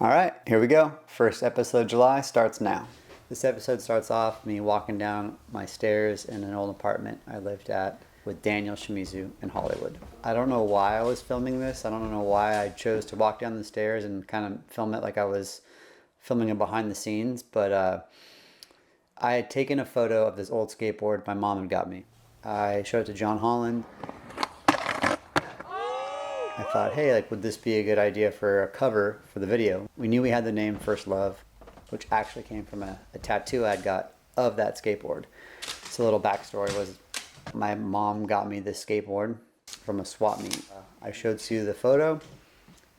All right, here we go. First episode of July starts now. This episode starts off me walking down my stairs in an old apartment I lived at with Daniel Shimizu in Hollywood. I don't know why I was filming this. I don't know why I chose to walk down the stairs and kind of film it like I was filming it behind the scenes, but I had taken a photo of this old skateboard my mom had got me. I showed it to John Holland. I thought, hey, like, would this be a good idea for a cover for the video? We knew we had the name First Love, which actually came from a tattoo I'd got of that skateboard. So a little backstory was my mom got me this skateboard from a swap meet. I showed Sue the photo.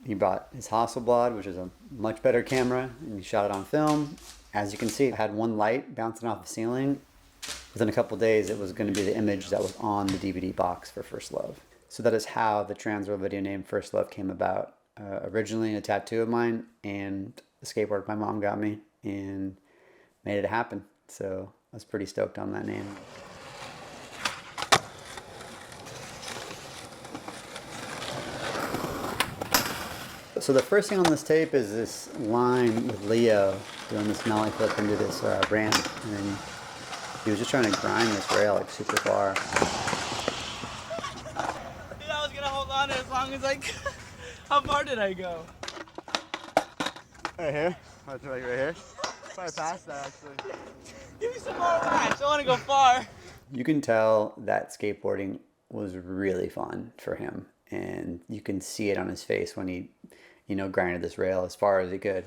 He brought his Hasselblad, which is a much better camera, and he shot it on film. As you can see, it had one light bouncing off the ceiling. Within a couple days, it was going to be the image that was on the DVD box for First Love. So that is how the TransWorld video name First Love came about. Originally a tattoo of mine and a skateboard my mom got me and made it happen. So I was pretty stoked on that name. So the first thing on this tape is this line with Leo doing this nollie flip into this ramp, and he was just trying to grind this rail like super far. Dude, I was gonna hold on as long as I could. How far did I go? Right here? Right here? Probably past that actually. Give me some more laps. I wanna go far. You can tell that skateboarding was really fun for him, and you can see it on his face when he, grinded this rail as far as he could.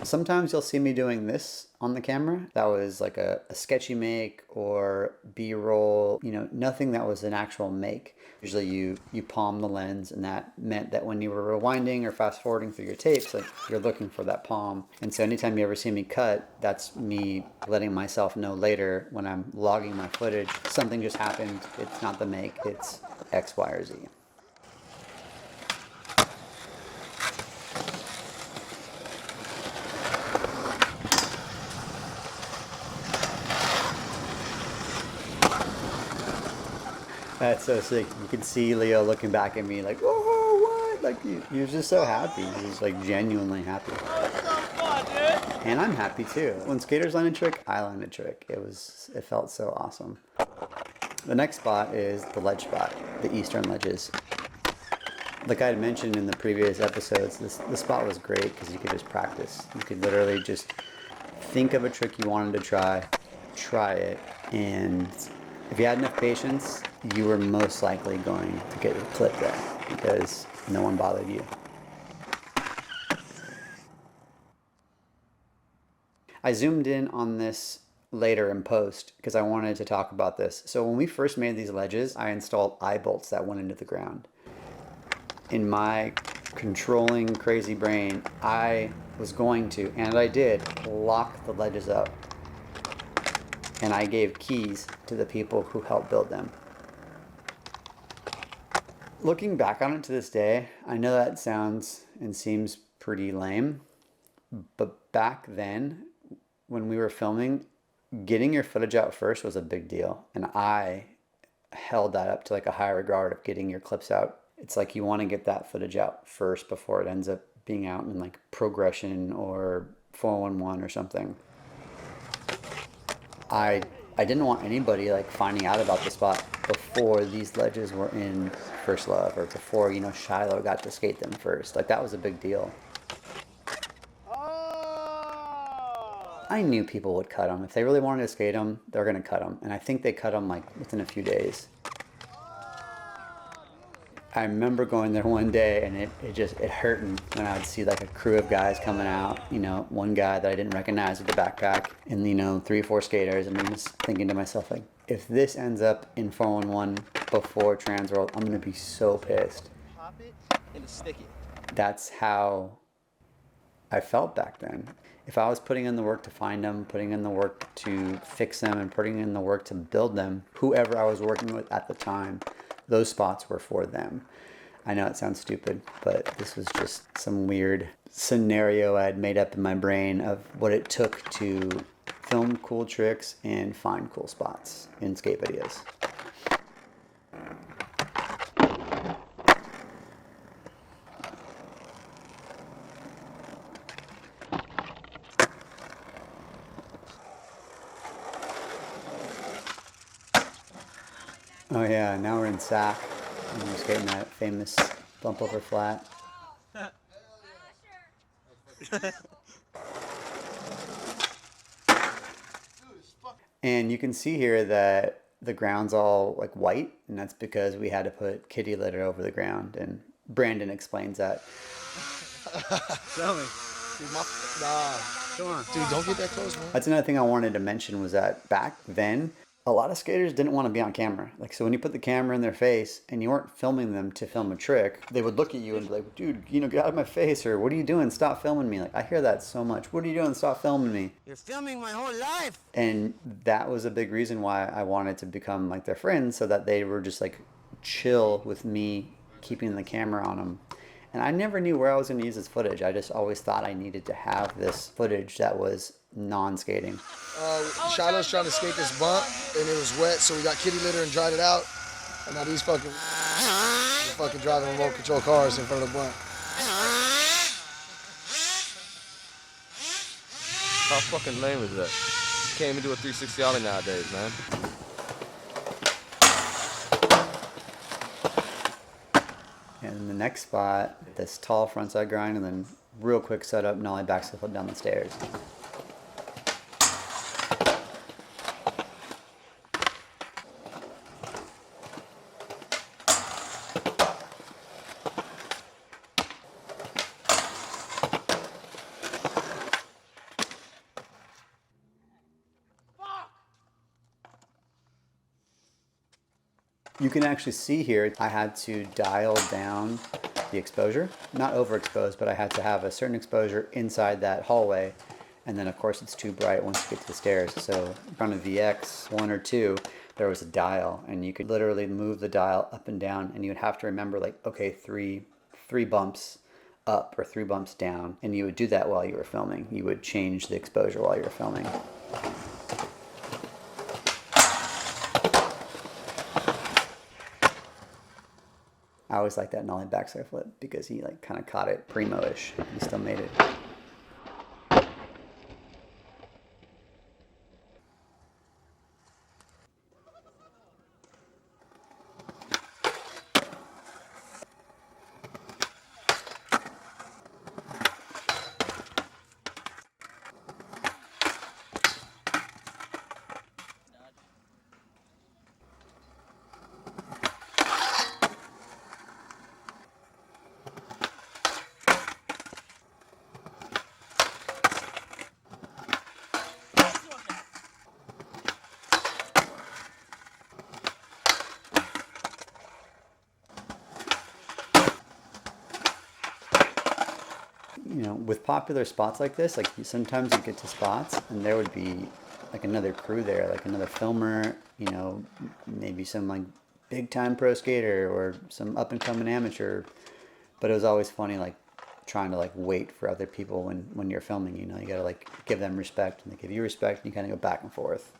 Sometimes you'll see me doing this on the camera. That was like a sketchy make or B-roll, nothing that was an actual make. Usually you palm the lens, and that meant that when you were rewinding or fast forwarding through your tapes, like, you're looking for that palm. And so anytime you ever see me cut, that's me letting myself know later when I'm logging my footage, something just happened. It's not the make, it's X, Y, or Z. That's so sick. You can see Leo looking back at me like, oh, what? Like, he was just so happy. He was like genuinely happy. Oh, it's so fun, dude. And I'm happy too. When skaters land a trick, I land a trick. It felt so awesome. The next spot is the ledge spot, the eastern ledges. Like I had mentioned in the previous episodes, the spot was great because you could just practice. You could literally just think of a trick you wanted to try it, and if you had enough patience, you were most likely going to get a clip there because no one bothered you. I zoomed in on this later in post because I wanted to talk about this. So when we first made these ledges, I installed eye bolts that went into the ground. In my controlling crazy brain, I was going to, and I did, lock the ledges up. And I gave keys to the people who helped build them. Looking back on it to this day, I know that sounds and seems pretty lame, but back then, when we were filming, getting your footage out first was a big deal. And I held that up to like a high regard of getting your clips out. It's like you want to get that footage out first before it ends up being out in like Progression or 411 or something. I didn't want anybody like finding out about the spot before these ledges were in First Love or before, Shiloh got to skate them first. Like, that was a big deal. I knew people would cut them. If they really wanted to skate them, they're going to cut them. And I think they cut them like within a few days. I remember going there one day and it hurt when I would see like a crew of guys coming out, one guy that I didn't recognize with a backpack and, 3 or 4 skaters. And I'm just thinking to myself, like, if this ends up in 411 before TransWorld, I'm going to be so pissed. Pop it and stick it. That's how I felt back then. If I was putting in the work to find them, putting in the work to fix them, and putting in the work to build them, whoever I was working with at the time, those spots were for them. I know it sounds stupid, but this was just some weird scenario I had made up in my brain of what it took to film cool tricks and find cool spots in skate videos. Oh yeah, now we're in Sac, and we're skating that famous bump over flat. And you can see here that the ground's all like white, and that's because we had to put kitty litter over the ground, and Brandon explains that. Tell me. Dude, nah. Come on. Dude, don't get that close, man. That's another thing I wanted to mention was that back then, a lot of skaters didn't want to be on camera. Like, so when you put the camera in their face and you weren't filming them to film a trick, they would look at you and be like, dude, you know, get out of my face, or what are you doing? Stop filming me. Like, I hear that so much. What are you doing? Stop filming me. You're filming my whole life. And that was a big reason why I wanted to become like their friend, so that they were just like chill with me keeping the camera on them. And I never knew where I was going to use this footage. I just always thought I needed to have this footage that was non-skating. Shiloh's trying to skate this bump, and it was wet, so we got kitty litter and dried it out. And now these fucking driving remote control cars in front of the bump. How fucking lame is that? You can't even do a 360 ollie nowadays, man. And in the next spot, this tall frontside grind, and then real quick setup, nollie backslide flip down the stairs. You can actually see here, I had to dial down the exposure. Not overexposed, but I had to have a certain exposure inside that hallway. And then of course it's too bright once you get to the stairs. So on a VX 1 or 2, there was a dial, and you could literally move the dial up and down, and you would have to remember, like, okay, three bumps up or 3 bumps down. And you would do that while you were filming. You would change the exposure while you were filming. I always like that nollie backside flip because he like kind of caught it primo-ish. He still made it. You know, with popular spots like this, like sometimes you get to spots and there would be like another crew there, like another filmer, you know, maybe some like big time pro skater or some up and coming amateur. But it was always funny, like trying to like wait for other people when you're filming, you know, you gotta like give them respect and they give you respect, and you kind of go back and forth.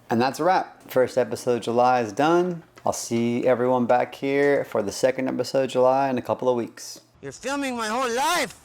And that's a wrap. First episode of July is done. I'll see everyone back here for the second episode of July in a couple of weeks. You're filming my whole life.